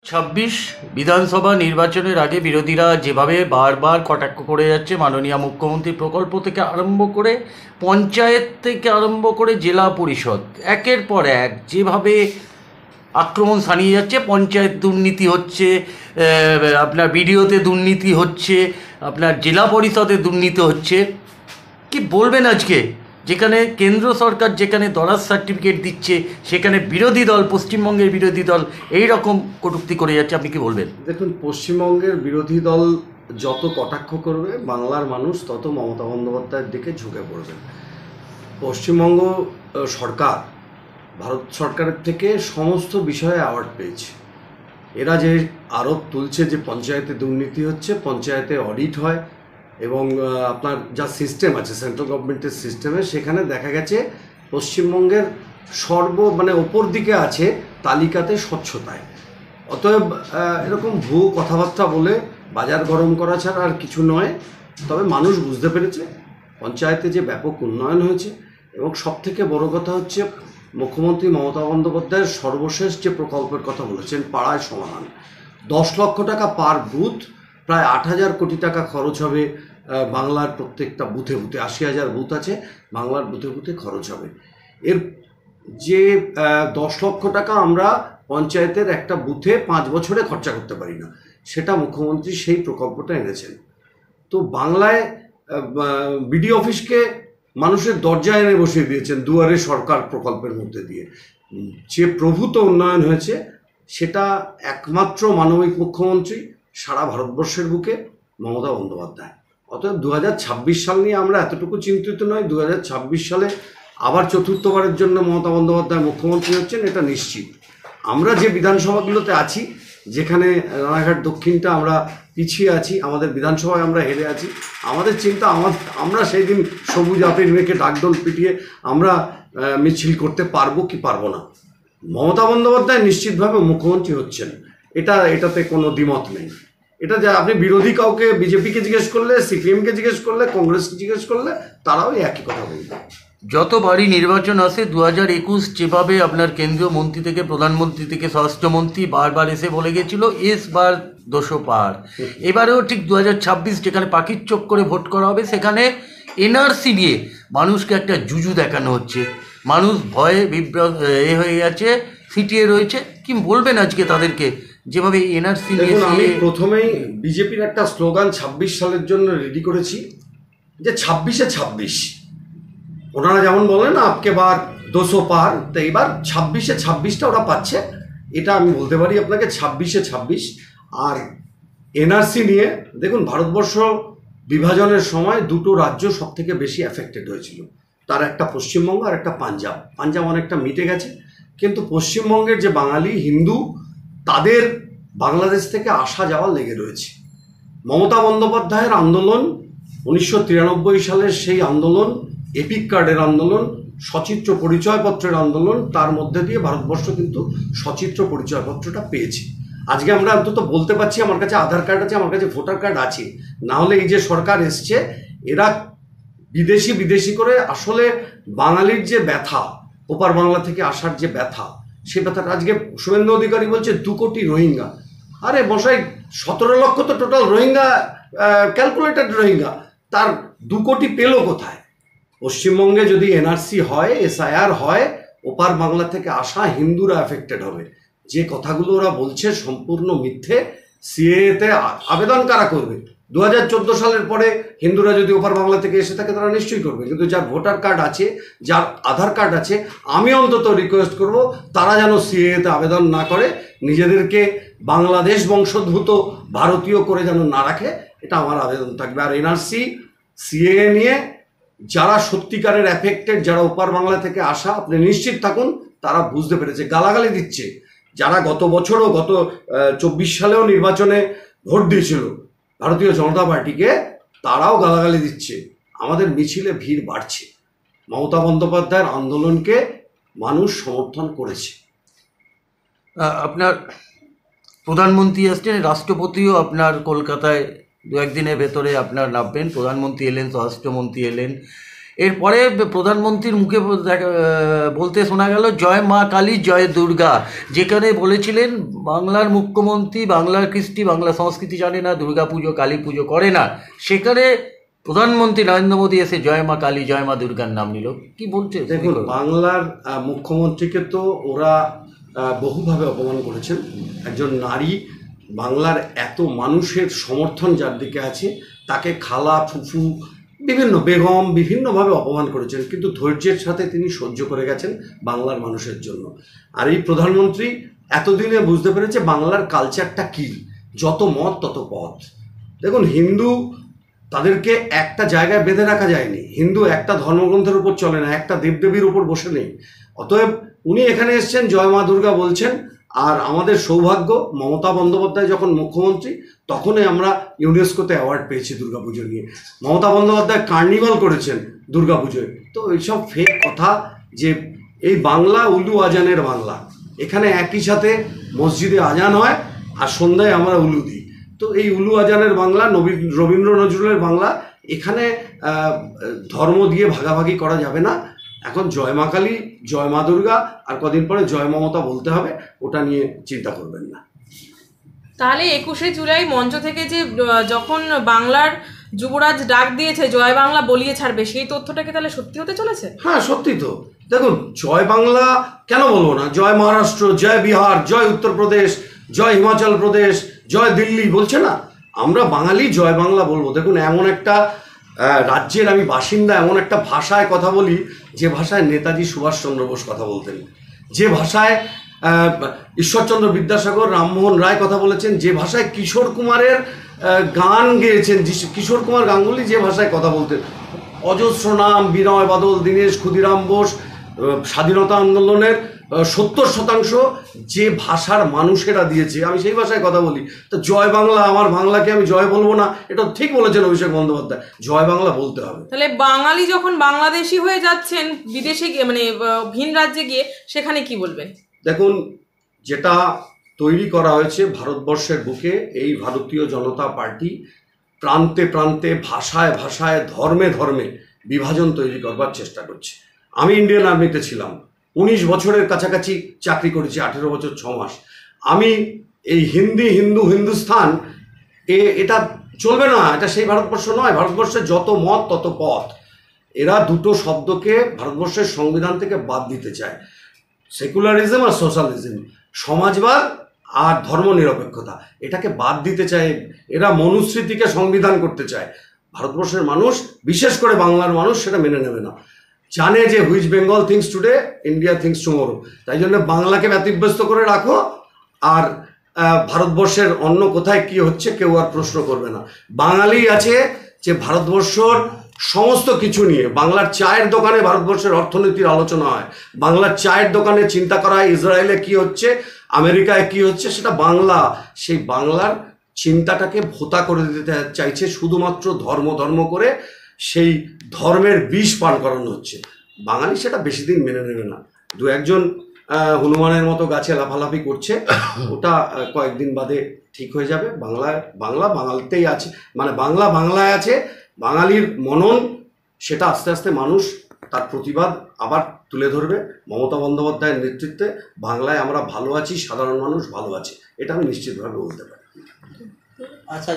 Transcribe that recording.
ছাব্বিশ বিধানসভা নির্বাচনের আগে বিরোধীরা যেভাবে বারবার কটাক্ষ করে যাচ্ছে মাননীয় মুখ্যমন্ত্রী প্রকল্প থেকে আরম্ভ করে পঞ্চায়েত থেকে আরম্ভ করে জেলা পরিষদ একের পর এক যেভাবে আক্রমণ সানিয়ে যাচ্ছে, পঞ্চায়েত দুর্নীতি হচ্ছে, আপনার বিডিওতে দুর্নীতি হচ্ছে, আপনার জেলা পরিষদে দুর্নীতি হচ্ছে। কি বলবেন আজকে, যেখানে কেন্দ্র সরকার যেখানে দরাজ সার্টিফিকেট দিচ্ছে সেখানে বিরোধী দল, পশ্চিমবঙ্গের বিরোধী দল এই রকম কটূক্তি করে যাচ্ছে, আপনি কি বলবেন? দেখুন, পশ্চিমবঙ্গের বিরোধী দল যত কটাক্ষ করবে বাংলার মানুষ তত মমতা বন্দ্যোপাধ্যায়ের দিকে ঝুঁকে পড়বে। পশ্চিমবঙ্গ সরকার ভারত সরকারের থেকে সমস্ত বিষয়ে অ্যাওয়ার্ড পেয়েছে। এরা যে আরোপ তুলছে যে পঞ্চায়েতে দুর্নীতি হচ্ছে, পঞ্চায়েতে অডিট হয় এবং আপনার যা সিস্টেম আছে সেন্ট্রাল গভর্নমেন্টের সিস্টেমে, সেখানে দেখা গেছে পশ্চিমবঙ্গের ওপর দিকে আছে তালিকাতে স্বচ্ছতায়। অতএব এরকম ভুয়ো কথাবার্তা বলে বাজার গরম করা ছাড়া আর কিছু নয়। তবে মানুষ বুঝতে পেরেছে পঞ্চায়েতে যে ব্যাপক উন্নয়ন হয়েছে, এবং সবথেকে বড় কথা হচ্ছে মুখ্যমন্ত্রী মমতা বন্দ্যোপাধ্যায়ের সর্বশেষ যে প্রকল্পের কথা বলেছেন, পাড়ায় সমাধান, 10 লক্ষ টাকা পার বুথ, প্রায় 8,000 কোটি টাকা খরচ হবে বাংলার প্রত্যেকটা বুথে বুথে। 80,000 বুথ আছে, বাংলার বুথে বুথে খরচ হবে। এর যে 10 লক্ষ টাকা আমরা পঞ্চায়েতের একটা বুথে 5 বছরে খরচা করতে পারি না, সেটা মুখ্যমন্ত্রী সেই প্রকল্পটা এনেছেন। তো বাংলায় বিডিও অফিসকে মানুষের দরজায় এনে বসিয়ে দিয়েছেন দুয়ারে সরকার প্রকল্পের মধ্যে দিয়ে। যে প্রভূত উন্নয়ন হয়েছে সেটা একমাত্র মানবিক মুখ্যমন্ত্রী সারা ভারতবর্ষের বুকে মমতা বন্দ্যোপাধ্যায়। অতএব 2026 সাল নিয়ে আমরা এতটুকু চিন্তিত নয়। 2026 সালে আবার চতুর্থবারের জন্য মমতা বন্দ্যোপাধ্যায় মুখ্যমন্ত্রী হচ্ছেন, এটা নিশ্চিত। আমরা যে বিধানসভাগুলোতে আছি, যেখানে রানাঘাট দক্ষিণটা আমরা পিছিয়ে আছি, আমাদের বিধানসভায় আমরা হেরে আছি, আমাদের চিন্তা আমরা সেই দিন সবুজ আবির মেখে ডাকডোল পিটিয়ে আমরা মিছিল করতে পারবো কি পারবো না। মমতা বন্দ্যোপাধ্যায় নিশ্চিতভাবে মুখ্যমন্ত্রী হচ্ছেন, এটাতে কোনো দ্বিমত নেই। এটা যে আপনি বিরোধী কাউকে, বিজেপিকে জিজ্ঞেস করলে, সিপিএমকে জিজ্ঞেস করলে, কংগ্রেসকে জিজ্ঞেস করলে, তারাও একই কথা বলবে। যতবারই নির্বাচন আসে 2021 যেভাবে আপনার কেন্দ্রীয় মন্ত্রী থেকে, প্রধানমন্ত্রী থেকে স্বরাষ্ট্রমন্ত্রী বারবার এসে বলে গেছিল বার 200 পার। এবারেও ঠিক 2026 যেখানে পাখির চোখ করে ভোট করা হবে, সেখানে এনআরসি নিয়ে মানুষকে একটা জুজু দেখানো হচ্ছে। মানুষ ভয়ে হয়ে গেছে, সিটিয়ে রয়েছে। কি বলবেন আজকে তাদেরকে, যেভাবে এনআরসি নিয়ে? আমি প্রথমেই বিজেপির একটা স্লোগান 26 সালের জন্য রেডি করেছি, যে 26-এ 26। ওনারা যেমন বলেন না আপকে বার 200 পার, তো এবার 26-এ 26টা ওরা পাচ্ছে। এটা আমি বলতে পারি আপনাকে, 26-এ 26। আর এনআরসি নিয়ে দেখুন, ভারতবর্ষ বিভাজনের সময় দুটো রাজ্য সব থেকে বেশি অ্যাফেক্টেড হয়েছিল। তার একটা পশ্চিমবঙ্গ আর একটা পাঞ্জাব। পাঞ্জাব অনেকটা মিটে গেছে, কিন্তু পশ্চিমবঙ্গের যে বাঙালি হিন্দু, তাদের বাংলাদেশ থেকে আসা যাওয়া লেগে রয়েছে। মমতা বন্দ্যোপাধ্যায়ের আন্দোলন, 1993 সালের সেই আন্দোলন, এপিক কার্ডের আন্দোলন, সচিত্র পরিচয়পত্রের আন্দোলন, তার মধ্যে দিয়ে ভারতবর্ষ কিন্তু সচিত্র পরিচয়পত্রটা পেয়েছে। আজকে আমরা অন্তত বলতে পারছি আমার কাছে আধার কার্ড আছে, আমার কাছে ভোটার কার্ড আছে। না হলে এই যে সরকার এসছে, এরা বিদেশি করে আসলে বাঙালির যে ব্যথা, ওপার বাংলা থেকে আসার যে ব্যথা, সে ব্যথাটা আজকে শুভেন্দু অধিকারী বলছে 2 কোটি রোহিঙ্গা। আরে মশাই, 17 লক্ষ তো টোটাল রোহিঙ্গা, ক্যালকুলেটেড রোহিঙ্গা, তার 2 কোটি পেল কোথায়? পশ্চিমবঙ্গে যদি এনআরসি হয়, এসআইআর হয়, ওপার বাংলা থেকে আসা হিন্দুরা অ্যাফেক্টেড হবে। যে কথাগুলো ওরা বলছে সম্পূর্ণ মিথ্যে। সিএতে আবেদন কারা করবে? 2014 সালের পরে হিন্দুরা যদি ওপার বাংলা থেকে এসে থাকে তারা নিশ্চয়ই করবে, কিন্তু যার ভোটার কার্ড আছে, যার আধার কার্ড আছে, আমি অন্তত রিকোয়েস্ট করব তারা যেন সিএতে আবেদন না করে, নিজেদেরকে বাংলাদেশ বংশোদ্ভূত ভারতীয় করে যেন না রাখে, এটা আমার আবেদন থাকবে। আর এনআরসি সিএ নিয়ে যারা সত্যিকারের অ্যাফেক্টেড, যারা ওপার বাংলা থেকে আসা, আপনি নিশ্চিত থাকুন তারা বুঝতে পেরেছে। গালাগালি দিচ্ছে যারা গত বছরও, গত 24 সালেও নির্বাচনে ভোট দিয়েছিল ভারতীয় জনতা পার্টিকে, তারাও গালাগালি দিচ্ছে। আমাদের মিছিলে ভিড় বাড়ছে, মমতা বন্দ্যোপাধ্যায়ের আন্দোলনকে মানুষ সমর্থন করেছে। আপনার প্রধানমন্ত্রী আসছেন, রাষ্ট্রপতিও আপনার কলকাতায় 2-1 দিনের ভেতরে আপনার নামবেন। প্রধানমন্ত্রী এলেন, স্বরাষ্ট্রমন্ত্রী এলেন, এরপরে প্রধানমন্ত্রীর মুখে বলতে শোনা গেল জয় মা কালী জয় দুর্গা, যেখানে বলেছিলেন বাংলার মুখ্যমন্ত্রী বাংলার কৃষ্টি বাংলা সংস্কৃতি জানে না, দুর্গা পুজো কালী পুজো করে না, সেখানে প্রধানমন্ত্রী নরেন্দ্র মোদী এসে জয় মা কালী জয় মা দুর্গার নাম নিল। কি বলছে? দেখুন, বাংলার মুখ্যমন্ত্রীকে তো ওরা বহুভাবে অপমান করেছেন। একজন নারী, বাংলার এত মানুষের সমর্থন যার দিকে আছে, তাকে খালা ফুফু বিভিন্ন বেগম বিভিন্নভাবে অপমান করেছেন, কিন্তু ধৈর্যের সাথে তিনি সহ্য করে গেছেন বাংলার মানুষের জন্য। আর এই প্রধানমন্ত্রী এতদিনে বুঝতে পেরেছে বাংলার কালচারটা কী, যত মত তত পথ। দেখুন, হিন্দু তাদেরকে একটা জায়গায় বেঁধে রাখা যায়নি, হিন্দু একটা ধর্মগ্রন্থের উপর চলে না, একটা দেবদেবীর উপর বসে নেই। অতএব উনি এখানে এসছেন জয় মা দুর্গা বলছেন। আর আমাদের সৌভাগ্য, মমতা বন্দ্যোপাধ্যায় যখন মুখ্যমন্ত্রী তখনই আমরা ইউনেস্কোতে অ্যাওয়ার্ড পেয়েছি দুর্গাপুজো নিয়ে। মমতা বন্দ্যোপাধ্যায় কার্নিভাল করেছেন দুর্গাপুজোয়। তো এইসব ফেক কথা, যে এই বাংলা উলু আজানের বাংলা, এখানে একই সাথে মসজিদে আজান হয় আর সন্ধ্যায় আমরা উলু দিই। তো এই উলু আজানের বাংলা, রবীন্দ্র নজরুলের বাংলা, এখানে ধর্ম দিয়ে ভাগাভাগি করা যাবে না। এখন জয় মা কালী জয় মা দুর্গা আর কদিন পরে জয় মমতা বলতে হবে, ওটা নিয়ে চিন্তা করবেন না। তাহলে 21শে জুলাই মঞ্চ থেকে যে যখন বাংলার যুবরাজ ডাক দিয়েছে জয় বাংলা বলিয়ে ছাড়বে, সেই তথ্যটাকে তাহলে সত্যি হতে চলেছে? হ্যাঁ, সত্যি তো। দেখুন, জয় বাংলা কেন বলবো না, জয় মহারাষ্ট্র, জয় বিহার, জয় উত্তরপ্রদেশ, জয় হিমাচল প্রদেশ, জয় দিল্লি বলছে না, আমরা বাঙালি জয় বাংলা বলবো। দেখুন, এমন একটা রাজ্যের আমি বাসিন্দা, এমন একটা ভাষায় কথা বলি যে ভাষায় নেতাজি সুভাষচন্দ্র বোস কথা বলতেন, যে ভাষায় ঈশ্বরচন্দ্র বিদ্যাসাগর, রামমোহন রায় কথা বলেছেন, যে ভাষায় কিশোর কুমারের গান গেয়েছেন, কিশোর কুমার গাঙ্গুলি যে ভাষায় কথা বলতেন, অজস্র নাম, বিনয় বাদল, দীনেশ ক্ষুদিরাম বোস, স্বাধীনতা আন্দোলনের 70% যে ভাষার মানুষেরা দিয়েছে, আমি সেই ভাষায় কথা বলি। তো জয় বাংলা, আমার বাংলাকে আমি জয় বলবো না, এটা ঠিক বলেছেন অভিষেক বন্দ্যোপাধ্যায়, জয় বাংলা বলতে হবে। তাহলে বাঙালি যখন বাংলাদেশি হয়ে যাচ্ছেন বিদেশে গিয়ে, মানে ভিন রাজ্যে গিয়ে, সেখানে কি বলবেন? দেখুন, যেটা তৈরি করা হয়েছে ভারতবর্ষের বুকে, এই ভারতীয় জনতা পার্টি প্রান্তে প্রান্তে, ভাষায় ভাষায়, ধর্মে ধর্মে বিভাজন তৈরি করবার চেষ্টা করছে। আমি ইন্ডিয়ান আর্মিতে ছিলাম, 19 বছরের কাছাকাছি চাকরি করেছি, 18 বছর 6 মাস। আমি এই হিন্দি, হিন্দু, হিন্দুস্তান, এটা চলবে না, এটা সেই ভারতবর্ষ নয়। ভারতবর্ষের যত মত তত পথ। এরা দুটো শব্দকে ভারতবর্ষের সংবিধান থেকে বাদ দিতে চায়, সেকুলারিজম আর সোশ্যালিজম, সমাজবাদ আর ধর্মনিরপেক্ষতা, এটাকে বাদ দিতে চায়। এরা মনুস্মৃতিকে সংবিধান করতে চায়। ভারতবর্ষের মানুষ, বিশেষ করে বাংলার মানুষ, সেটা মেনে নেবে না। জানে যে which Bengal things today India things tomorrow. তাই জন্য বাংলাকে ব্যতিব্যস্ত করে রাখো, আর ভারতবর্ষের অন্য কোথায় কি হচ্ছে কেউ আর প্রশ্ন করবে না। বাঙালি আছে যে ভারতবর্ষর সমস্ত কিছু নিয়ে, বাংলার চায়ের দোকানে ভারতবর্ষের অর্থনীতির আলোচনা হয়, বাংলার চায়ের দোকানে চিন্তা করা হয় ইসরায়েলে কি হচ্ছে, আমেরিকায় কি হচ্ছে, সেটা বাংলা। সেই বাংলার চিন্তাটাকে ভোতা করে দিতে চাইছে, শুধুমাত্র ধর্ম ধর্ম করে সেই ধর্মের বিষ পান করানো হচ্ছে। বাঙালি সেটা বেশি দিন মেনে নেবে না। দু একজন হনুমানের মতো গাছে লাফালাফি করছে, ওটা কয়েকদিন বাদে ঠিক হয়ে যাবে। বাংলা বাঙালিতেই আছে, মানে বাংলা বাংলায় আছে। বাঙালির মনন, সেটা আস্তে আস্তে মানুষ তার প্রতিবাদ আবার তুলে ধরবে। মমতা বন্দ্যোপাধ্যায়ের নেতৃত্বে বাংলায় আমরা ভালো আছি, সাধারণ মানুষ ভালো আছে, এটা আমি নিশ্চিতভাবে বলতে পারি। আচ্ছা।